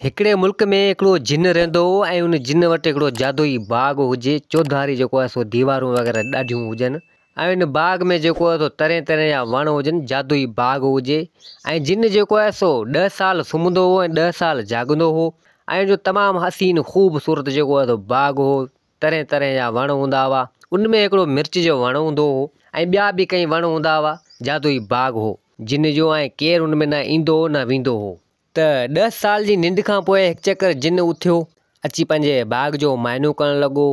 हिकिड़े मुल्क में हिकिड़ो जिन रहंदो हो ऐं उन जिन वटि हिकिड़ो जादुई बाग़ हुजे। चौधारी जेको आहे सो दीवारूं वग़ैरह ॾाढियूं हुजनि ऐं इन बाग़ में जेको आहे सो तरह तरह जा वण हुजनि। जादुई बाग़ हुजे ऐं जिन जेको आहे सो 10 साल सुम्हंदो हो ऐं 10 साल जाॻंदो हो ऐं जो तमामु हसीन ख़ूबसूरत जेको आहे सो बाग़ हो। तरह तरह जा वण हूंदा हुआ। उनमें हिकिड़ो मिर्च जो वण हूंदो हो ऐं ॿिया बि कई वण हूंदा हुआ। जादुई बाग़ हो जिन जो ऐं केरु उन में न ईंदो हो न वेंदो हो। त 10 साल जी निंड खां पोइ हिकु चकर जिन उथियो, अची पंहिंजे बाग़ जो मायनो करणु लॻो।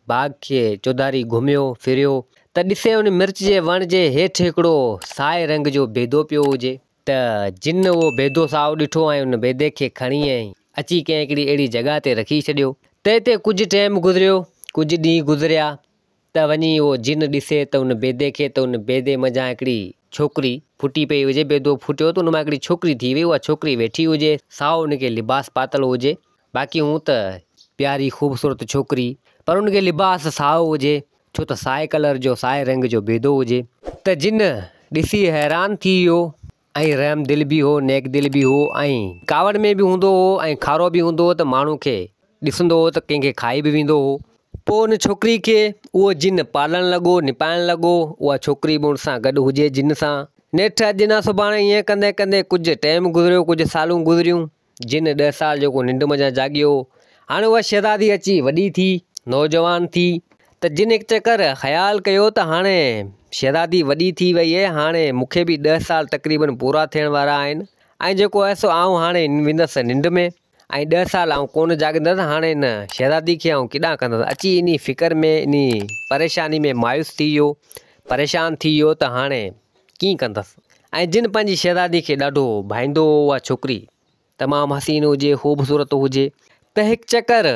बाग़ खे चौधारी घुमियो फिरियो त ॾिसे उन मिर्च जे वण जे हेठि हिकिड़ो साए रंग जो बेदो पियो हुजे। त जिन उहो बेदो साओ ॾिठो ऐं उन बेदे खे खणी ऐं अची कंहिं हिकिड़ी अहिड़ी जॻह ते रखी छॾियो। त हिते कुझु टाइम गुज़रियो, कुझु ॾींहं गुज़रिया त वञी उहो जिन ॾिसे त उन बेदे खे, त उन बेदे मज़ा हिकिड़ी छोकिरी फुटी पई हुजे। बेदो फुटियो त उन मां हिकिड़ी छोकिरी थी वई। उहा छोकिरी वेठी हुजे, साओ उनखे लिबास पातल हुजे। बाक़ी हूं त प्यारी ख़ूबसूरत छोकिरी, पर उनखे लिबास साओ हुजे छो त साए कलर जो, साए रंग जो बेदो हुजे। त जिन ॾिसी हैरान थी वियो ऐं रहम दिल बि हो, नेक दिल बि हो ऐं कावड़ में बि हूंदो हो ऐं खारो बि हूंदो हो त माण्हू खे ॾिसंदो हो त कंहिंखे खाई बि वेंदो हो। पोइ उन छोकिरी खे उहो जिन पालणु लॻो, निपाइणु लॻो। उहा छोकिरी बि उन सां गॾु हुजे जिन सां। नेठि अॼु न सुभाणे ईअं कंदे कंदे कुझु टाइम गुज़रियो, कुझु सालूं गुज़रियूं। जिन 10 साल जेको निंड मज़ा जाॻियो। हाणे उहा शहज़ादी अची वॾी थी, नौजवान थी। त जिन हिकु चकर ख़्यालु कयो त हाणे शहज़ादी वॾी थी वई आहे, हाणे मूंखे बि 10 साल तक़रीबन पूरा थियण वारा आहिनि ऐं जेको आहे सो आउं हाणे वेंदसि निंड में ऐं 10 साल आउं कोन जाॻंदसि। हाणे इन शहज़ादी खे आउं केॾांहुं कंदसि। अची इन फ़िकर में, इन परेशानी में मायूस थी वियो, परेशान थी वियो त हाणे कीअं कंदसि। ऐं जिन पंहिंजी शहज़ादी खे ॾाढो भाईंदो हो। उहा छोकिरी तमामु हसीन हुजे, ख़ूबसूरत हुजे। त हिकु चकर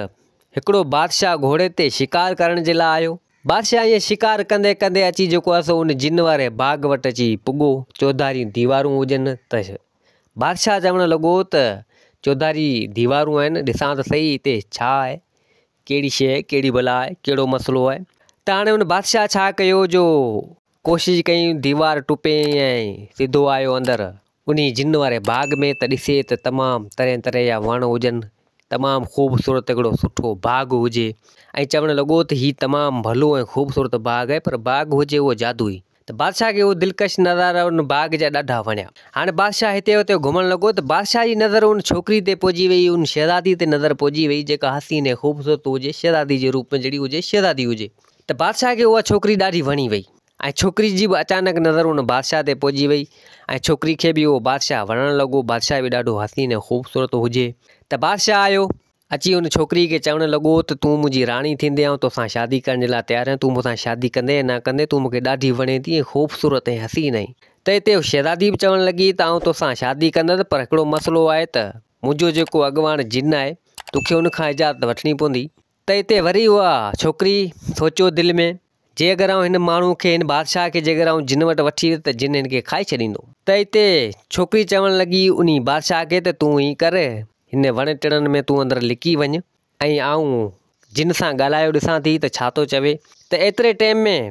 हिकिड़ो बादशाह घोड़े ते शिकार करण जे लाइ आयो। बादशाह ईअं शिकार कंदे कंदे अची जेको आहे सो उन जिन वारे बाग़ वटि अची पुॻो। चौधारी दीवारूं हुजनि त बादशाह चवणु लॻो त चौधारी दीवारूं आहिनि, ॾिसां त सही हिते छा आहे, कहिड़ी शइ, कहिड़ी बला आहे, कहिड़ो मसइलो आहे। त हाणे उन बादशाह छा कयो, जो कोशिशि कई दीवार टुपे ऐं सिधो आयो अंदरि उन जिन वारे बाग़ में। त ॾिसे त तमामु तरह तरह जा वण हुजनि, तमामु ख़ूबसूरत हिकिड़ो सुठो बाग़ हुजे ऐं चवणु लॻो त हीउ तमामु भलो ऐं ख़ूबसूरत बाग़ आहे, पर बाग़ हुजे उहो जादुई। त बादशाह खे उहो दिलकश नज़ारा उन बाग़ जा ॾाढा वणिया। हाणे बादशाह हिते हुते घुमणु लॻो त बादशाह जी नज़र उन छोकिरी ते पहुची वई, उन शहज़ादी ते नज़र पहुची वई, जेका हसीन ऐं ख़ूबसूरत हुजे, शहज़ादी जे रूप में जहिड़ी हुजे, शहज़ादी हुजे। त बादशाह खे उहा छोकिरी ॾाढी वणी वई ऐं छोकिरी जी बि अचानक नज़र उन बादशाह ते पहुची वई ऐं छोकिरी खे बि उहो बादशाह वणणु लॻो। बादशाह बि ॾाढो हसीन ऐं ख़ूबसूरत हुजे। त बादशाह आयो, अची उन छोकिरी खे चवणु लॻो त तूं मुंहिंजी राणी थींदे ऐं तोसां शादी करण जे लाइ तयारु आहियां। तूं मूंसां शादी कंदे या न कंदे, तूं मूंखे ॾाढी वणे थी ऐं ख़ूबसूरत ऐं हसीन आहीं। त हिते शहज़ादी बि चवणु लॻी त आउं तोसां शादी कंदसि, पर हिकिड़ो मसइलो आहे त मुंहिंजो जेको अॻुवाण जिन आहे, तोखे उन खां इजाज़त वठणी पवंदी। त हिते वरी उहा छोकिरी सोचियो दिलि में, जे अगरि आउं हिन माण्हू खे, हिन बादशाह खे जे अगरि आउं जिन वटि वठी वियुसि त जिन हिनखे खाई छॾींदो। त हिते छोकिरी चवणु लॻी उन बादशाह खे त तूं हीअं कर, हिन वण टिणनि में तूं अंदरि लिकी वञु ऐं आउं जिन सां ॻाल्हायो ॾिसां थी त छा थो चवे। त एतिरे टाइम में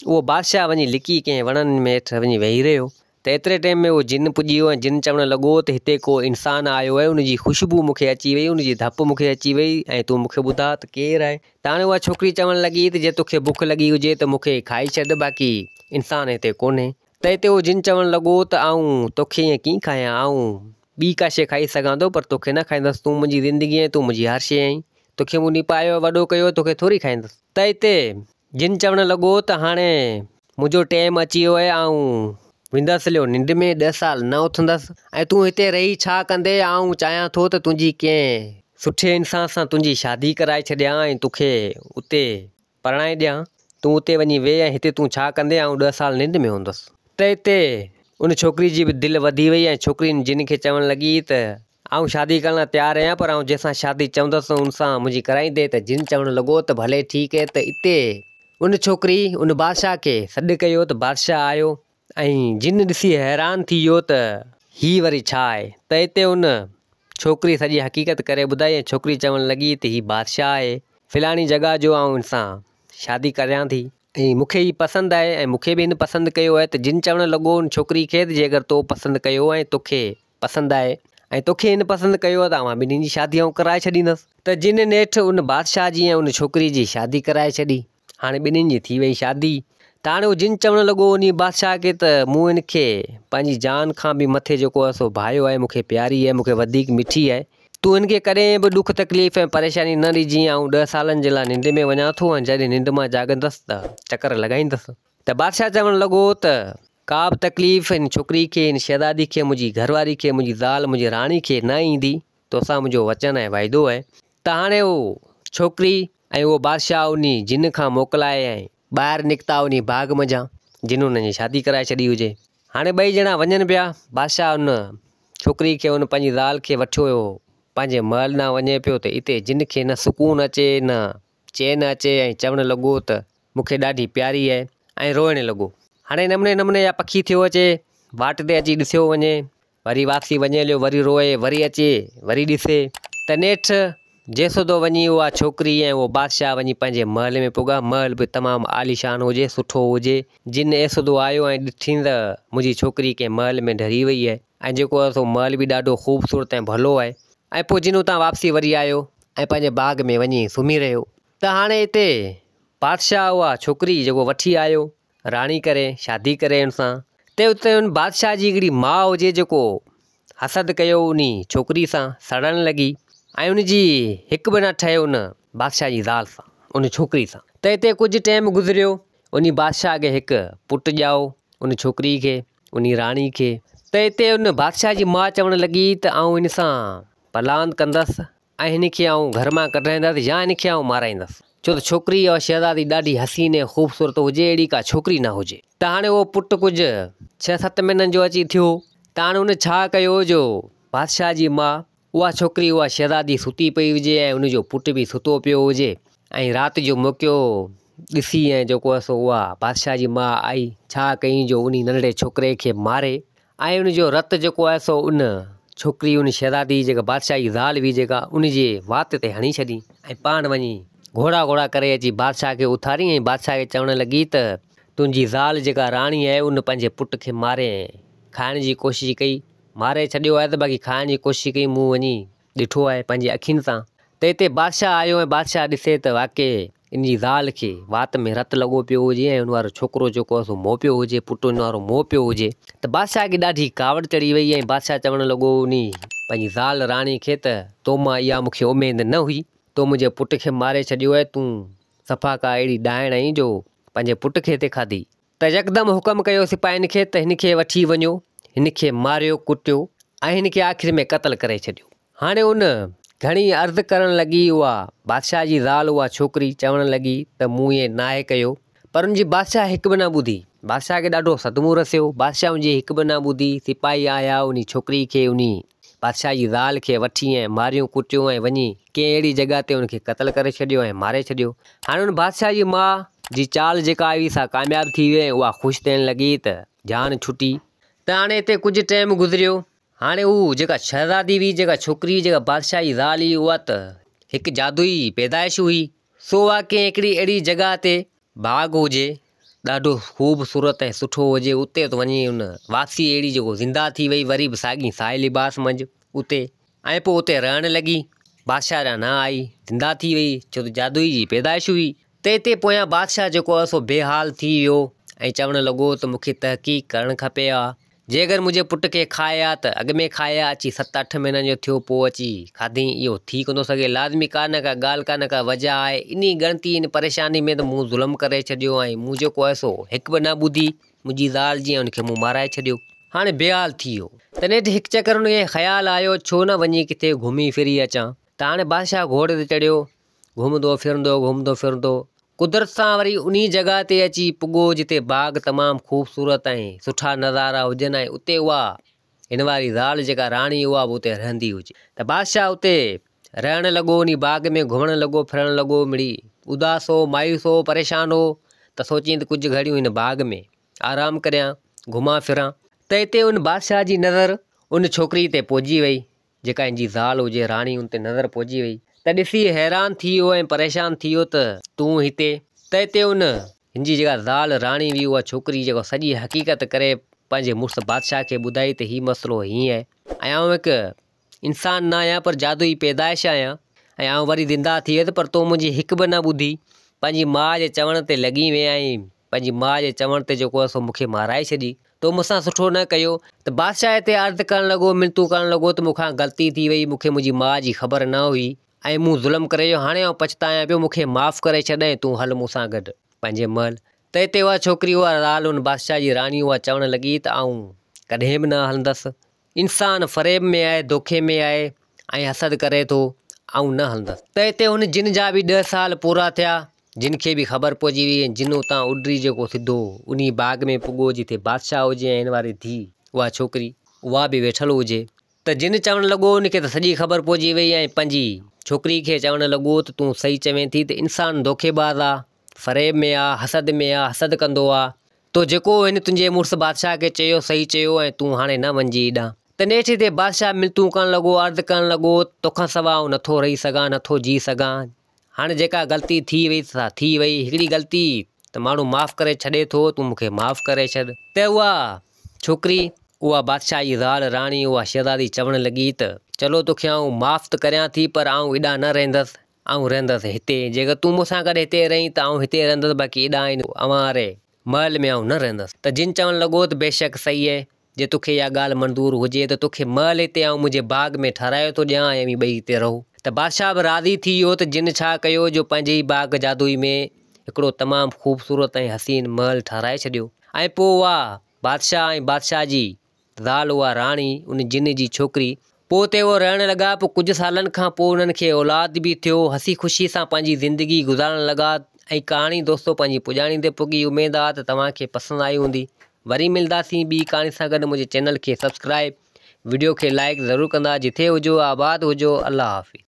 उहो बादशाह वञी लिकी कंहिं वणनि में हेठि वञी वेही रहियो। त एतिरे टाइम में उहो जिन पुॼी वियो ऐं जिन चवणु लॻो त हिते को इंसानु आयो आहे, उनजी ख़ुशबू मूंखे अची वई, उनजी धप मूंखे अची वई ऐं तूं मूंखे ॿुधा त केरु आहे। त हाणे उहा छोकिरी चवणु लॻी त जे तोखे बुख लॻी हुजे त मूंखे खाई छॾ, बाक़ी इंसानु हिते कोन्हे। त हिते उहो जिन चवणु लॻो त आउं तोखे ईअं कीअं खायां, आउं ॿी का शइ खाई सघां थो, पर तोखे न खाईंदसि। तूं मुंहिंजी ज़िंदगी आहे, तूं मुंहिंजी हर शइ आहीं, तोखे मूं निपायो वॾो कयो, तोखे थोरी खाईंदसि। त हिते जिन चवणु लॻो त हाणे मुंहिंजो टाइम अची वियो आहे, आउं वेंदसि लियो निंड में, 10 साल न उथंदसि ऐं तूं हिते रही छा कंदे। आउं चाहियां थो त तुंहिंजी कंहिं सुठे इंसान सां तुंहिंजी शादी कराए छॾियां ऐं तोखे उते परणाए ॾियां। तूं उते वञी वेह ऐं हिते तूं छा कंदे, आउं 10 साल निंड में हूंदसि। त हिते उन छोकिरी जी बि दिलि वधी वई ऐं छोकिरी जिन खे चवणु लॻी त आउं शादी करण लाइ तयारु आहियां, पर आउं जंहिंसां शादी चवंदसि उन सां मुंहिंजी कराईंदे। त जिन चवणु लॻो त भले ठीकु आहे। त हिते उन छोकिरी उन बादशाह खे सॾु कयो त बादशाह आयो ऐं जिन ॾिसी हैरान थी वियो त हीअ वरी छा आहे। त हिते उन छोकिरी सॼी हक़ीक़त करे ॿुधाई ऐं छोकिरी चवणु लॻी त हीअ बादशाह आहे, फ़िलाणी जॻह जो आउं हिन सां शादी करियां थी ऐं मूंखे हीअ पसंदि आहे ऐं मूंखे बि हिन पसंदि कयो आहे। त जिन चवणु लॻो उन छोकिरी खे त जे अगरि तो पसंदि कयो ऐं तोखे पसंदि आहे ऐं तोखे हिन पसंदि कयो आहे त मां ॿिन्हिनि जी शादी आऊं कराए छॾींदुसि। त जिन नेठि उन बादशाह जी ऐं उन छोकिरी जी शादी कराए छॾी। हाणे ॿिन्हिनि जी थी वई शादी। त हाणे उहो जिन चवणु लॻो उन बादशाह खे त मूं हिनखे पंहिंजी जान खां बि मथे जेको आहे सो भायो आहे, मूंखे प्यारी आहे, मूंखे वधीक मिठी आहे। तूं हिनखे कॾहिं बि ॾुख तकलीफ़ ऐं परेशानी न ॾिजांइ। ऐं 10 सालनि जे लाइ निंड में वञा थो ऐं जॾहिं निंड मां जाॻंदसि त चकर लॻाईंदसि। त बादशाह चवणु लॻो त का बि तकलीफ़ हिन छोकिरी खे, हिन शहज़ादी खे, मुंहिंजी घरवारी खे, मुंहिंजी ज़ाल, मुंहिंजी राणी खे न ईंदी। तोसां मुंहिंजो वचन ऐं वाइदो आहे। त हाणे उहो छोकिरी ऐं उहो बादशाह उन जिन खां मोकिलाए ऐं ॿाहिरि निकिता उन बाग़ मंझां जिन हुनजी शादी कराए छॾी हुजे। हाणे ॿई ॼणा वञनि पिया। बादशाह उन छोकिरी खे, उन पंहिंजी ज़ाल खे वठी वियो पंहिंजे महल न वञे पियो त हिते जिन खे न सुकून अचे न चैन अचे ऐं चवणु लॻो त मूंखे ॾाढी प्यारी आहे ऐं रोइणु लॻो। हाणे नमूने नमूने जा पखी थियो अचे, वाट ते अची ॾिसियो वञे, वरी वापसी वञे हलियो, वरी रोए, वरी अचे, वरी ॾिसे। त नेठि जेसुदो वञी उहा छोकिरी ऐं उहो बादशाह वञी पंहिंजे महल में पुॻा। महल बि तमामु आलीशान हुजे, सुठो हुजे। जिन एसुदो आयो ऐं ॾिठी त मुंहिंजी छोकिरी कंहिं महल में ढरी वई आहे ऐं जेको आहे सो महल बि ॾाढो ख़ूबसूरत ऐं भलो आहे। ऐं पोइ जिन उतां वापसी वरी आयो ऐं पंहिंजे बाग़ में वञी सुम्ही रहियो। त हाणे हिते बादशाह उहा छोकिरी जेको वठी आयो राणी करे, शादी करे हुन सां, त उते हुन बादशाह जी हिकिड़ी माउ हुजे जेको हसद कयो उन छोकिरी सां, सड़णु लॻी ऐं उनजी हिकु बि न ठहे उन बादशाह जी ज़ाल सां, उन छोकिरी सां। त हिते कुझु टाइम गुज़रियो। उन बादशाह खे हिकु पुटु ॼाओ उन छोकिरी खे, उन राणी खे। त हिते उन बादशाह जी माउ चवणु लॻी त आऊं हिन सां पलांद कंदसि ऐं हिन खे आऊं घर मां कढाईंदसि या हिन खे आऊं माराईंदसि। छो त छोकिरी और शहज़ादी ॾाढी हसीन ऐं ख़ूबसूरत हुजे, अहिड़ी का छोकिरी न हुजे। त हाणे उहो पुटु कुझु 6-7 महीननि जो अची थियो। त हाणे हुन छा कयो जो बादशाह जी माउ उहा छोकिरी, उहा शहज़ादी सुती पई हुजे ऐं उनजो पुटु बि सुतो पियो हुजे ऐं राति जो मौक़ो ॾिसी ऐं जेको आहे सो उहा बादशाह जी माउ आई, छा कयईं जो उन नंढड़े छोकिरे खे मारे ऐं उनजो रतु जेको आहे सो उन छोकिरी, उन शहज़ादी जेका बादशाह जी ज़ाल हुई जेका, उनजे वात ते हणी छॾी ऐं पाण वञी घोड़ा घोड़ा करे अची बादशाह खे उथारी ऐं बादशाह खे चवणु लॻी त तुंहिंजी ज़ाल जेका राणी आहे उन पंहिंजे पुट खे मारे खाइण जी कोशिशि कई। मारे छॾियो आहे त बाक़ी खाइण जी कोशिशि कई, मूं वञी ॾिठो आहे पंहिंजी अखियुनि सां। त हिते बादशाह आयो ऐं बादशाह ॾिसे त वाक़ई इन जी ज़ाल खे वात में रतु लॻो पियो हुजे ऐं उन वारो छोकिरो जेको आहे सो मोह पियो हुजे, पुटु उन वारो मोह पियो हुजे। त बादशाह खे ॾाढी कावड़ चढ़ी वई ऐं बादशाह चवणु लॻो उन पंहिंजी ज़ाल राणी खे त तो मां इहा मूंखे उमेदु न हुई, तो मुंहिंजे पुट खे मारे छॾियो आहे, तूं सफ़ा का अहिड़ी ॾाइण आई जो पंहिंजे पुट खे हिते खाधी। त यकदमि हुकम कयो सिपाहियुनि खे त हिन खे वठी वञो, हिन खे मारियो कुटियो ऐं हिन खे आख़िर में क़तल करे छॾियो। हाणे उन घणी अर्ज़ु करणु लॻी उहा बादशाह जी ज़ाल, उहा छोकिरी चवणु लॻी त मूं इएं नाहे कयो, पर उनजी बादशाह हिकु बि न ॿुधी। बादशाह खे ॾाढो सदमो रसियो। बादशाह उनजी हिकु बि न ॿुधी। सिपाही आया उन छोकिरी खे, उन बादशाह जी ज़ाल खे वठी ऐं मारियूं कुटियूं ऐं वञी कंहिं अहिड़ी जॻह ते उनखे क़तल करे छॾियो ऐं मारे छॾियो। हाणे उन बादशाह जी माउ जी चाल जेका आई सा कामयाबु थी वई। उहा ख़ुशि थियणु लॻी त जान छुटी। त हाणे हिते कुझु टाइम गुज़रियो। हाणे उहा जेका शहज़ादी हुई, जेका छोकिरी, जेका बादशाह जी ज़ाल हुई, उहा त हिकु जादुई पैदाइश हुई। सो उहा कंहिं हिकिड़ी अहिड़ी जॻह ते बाग़ हुजे, ॾाढो ख़ूबसूरत ऐं सुठो हुजे, उते त वञी उन वापसी अहिड़ी जेको ज़िंदा थी वई, वरी बि साॻी साए लिबास मंझि उते, ऐं पोइ उते रहणु लॻी। बादशाह ॾांहुं न आई, ज़िंदा थी वई, छो त जादुई जी पैदाइश हुई। त हिते पोयां बादशाह जेको आहे सो बेहाल थी वियो ऐं चवणु लॻो त मूंखे तहक़ीक़ करणु खपे हा। जे अगरि मुंहिंजे पुट खे खाए हा त अॻु में खाए हा, अची 7-8 महीननि जो थियो पोइ अची खाधी, इहो थी कोन थो सघे। लाज़मी का न का ॻाल्हि, का न का वजह आहे। इन ॻणती, इन परेशानी में त मूं ज़ुल्म करे छॾियो ऐं मूं जेको आहे सो हिकु बि न ॿुधी मुंहिंजी ज़ाल जी, उनखे मूं माराए छॾियो। हाणे बेहाल थी वियो। त नेठि हिकु चकर उनखे ख़्यालु आयो, छो न वञी किथे घुमी फिरी अचां। त हाणे बादशाह घोड़े ते चढ़ियो, घुमंदो फिरंदो कुदरत सां वरी उन जॻह ते अची पुॻो जिते बाग़ तमामु ख़ूबसूरत ऐं सुठा नज़ारा हुजनि ऐं उते उहा हिन वारी ज़ाल जेका राणी, उहा बि उते रहंदी हुजे। त बादशाह उते रहणु लॻो, उन बाग़ में घुमणु लॻो, फिरणु लॻो। मिड़ी उदास हो, मायूस हो, परेशान हो। त सोचीं त कुझु घड़ियूं हिन बाग़ में आराम करियां, घुमां फिरां। त हिते उन बादशाह जी नज़र उन छोकिरी ते पहुची वई, जेका हिन जी ज़ाल हुजे, राणी, उन ते नज़र पहुची वई। त ॾिसी हैरान थी वियो ऐं परेशान थी वियो त तूं हिते। त हिते उन हिन जी जेका ज़ाल राणी हुई, उहा छोकिरी जेको सॼी हक़ीक़त करे पंहिंजे मुड़ुसु बादशाह खे ॿुधाई त हीउ मसिलो हीअं आहे ऐं आउं हिकु इंसान न आहियां पर जादुई पैदाइश आहियां ऐं आउं वरी ज़िंदा थी वियुसि, पर तो मुंहिंजी हिकु बि न ॿुधी। पंहिंजी माउ जे चवण ते लॻी विया ऐं पंहिंजी माउ जे चवण ते जेको आहे सो मूंखे माराए छॾी। तो मूंसां सुठो न कयो। त बादशाह हिते अर्ज़ु करणु लॻो, मिनतूं करणु लॻो त मूंखां ग़लती थी वई, मूंखे मुंहिंजी माउ जी ख़बर न हुई ऐं मूं ज़ुल्म करे वियो। हाणे आउं पछतायां पियो, मूंखे माफ़ु करे छॾ ऐं तूं हल मूंसां गॾु पंहिंजे महल। त हिते उहा छोकिरी, उहा ज़ाल, हुन बादशाह जी राणी, उहा चवणु लॻी त आउं कॾहिं बि न हलंदसि। इंसानु फ़रेब में आहे, धोखे में आहे ऐं हसद करे थो, आउं न हलंदसि। त हिते हुन जिन जा बि 10 साल पूरा थिया। जिन खे बि ख़बर पइजी वई ऐं जिन उतां उॾरी जेको सिधो उन बाग़ में पुॻो जिथे बादशाह हुजे ऐं हिन वारी धीउ, उहा छोकिरी, उहा बि वेठल हुजे। त जिन चवणु लॻो, उनखे त सॼी ख़बर पइजी वई ऐं पंहिंजी छोकिरी खे चवणु लॻो त तूं सही चवें थी त इंसानु धोखेबाज़ आहे, फ़रेब में आहे, हसद में आहे, हसद कंदो आहे। तो जेको हिन तुंहिंजे मुड़ुसु बादशाह खे चयो सही चयो ऐं तूं हाणे न वञिजी हेॾां। त नेठि ते बादशाह मिनतूं करणु लॻो, अर्ज़ु करणु लॻो, तोखां सवाइ आउं नथो रही सघां, नथो जी सघां। हाणे जेका ग़लती थी वई सा थी वई, हिकिड़ी ग़लती त माण्हू माफ़ु करे छॾे थो, तूं मूंखे माफ़ु करे छॾ। त उहा छोकिरी, उहा बादशाह जी ज़ाल राणी, उहा शहज़ादी चवणु लॻी त चलो तोखे आउं माफ़ु त करियां थी, पर आउं हेॾां न रहंदसि, आउं रहंदसि हिते। जेकर तूं मूंसां गॾु हिते रहीं त आउं हिते रहंदसि, बाक़ी हेॾां अव्हां वारे महल में आउं न रहंदसि। त जिन चवणु लॻो त बेशक सही आहे, जे तोखे इहा ॻाल्हि मंज़ूर हुजे त तोखे महल हिते आउं मुंहिंजे बाग़ में ठाराए थो ॾियां ऐं ॿई हिते रहो। त बादशाह बि राज़ी थी वियो। त जिन छा कयो, जो पंहिंजे ई बाग़ जादुई में हिकिड़ो तमामु ख़ूबसूरत ऐं हसीन महल ठाराए छॾियो। ऐं पोइ उहा बादशाह ऐं बादशाह जी ज़ाल, उहा राणी, उन जिन जी छोकिरी, पोइ उते उहो रहणु लॻा। पोइ कुझु सालनि खां पोइ उन्हनि खे औलाद बि थियो, हसी ख़ुशी सां पंहिंजी ज़िंदगी गुज़ारणु लॻा। ऐं कहाणी दोस्तो पंहिंजी पुॼाणी ते पुॻी। उमेदु आहे त तव्हांखे पसंदि आई हूंदी। वरी मिलंदासीं ॿी कहाणी सां गॾु। मुंहिंजे चैनल खे सब्सक्राइब, वीडियो खे लाइक ज़रूरु कंदा। जिथे हुजो, आबाद हुजो। अल्लाह हाफ़िज़।